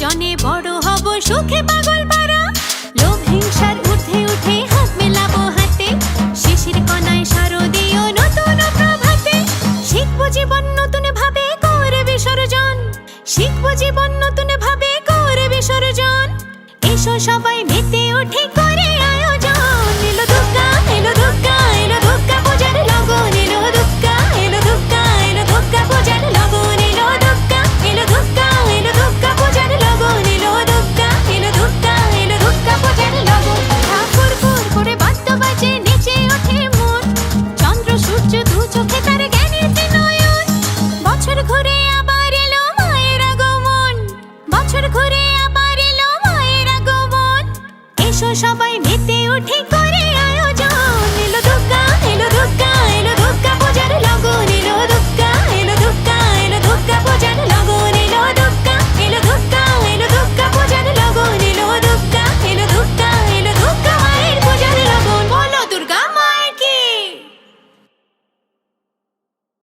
জনে বড় হব সুখে পাগল পারা। লোভ হিংসার ঊর্ধ্বে উঠে হাত মেলাবো হাতে, শিশির কণায় শারদীয় নতুন প্রভাতে। শিখবো জীবন নতুন ভাবে করে বিসর্জন, শিখবো জীবন নতুন ভাবে করে বিসর্জন। এসো সবাই মেতে উঠে করে আয়োজন। এলো দুর্গা, এলো দুর্গা, এলো দুর্গা পূজার লগন। এলো দুর্গা, এলো দুর্গা, এলো দুর্গা পূজার লগন। এলো দুর্গা, এলো দুর্গা, এলো দুর্গা পূজার লগন। এলো দুর্গা, এলো দুর্গা, এলো দুর্গা পূজার লগন। ঠাকুর কুর করে বাদ্য বাজে নেচে ওঠে মন, চন্দ্র সূর্য দু চোখে তার জ্ঞানেতে নয়ন। বছর ঘুরে আবার এলো মায়ের আগমন, বছর ঘুরে আবার এলো মায়ের আগমন। এসো সবাই মেতে উঠে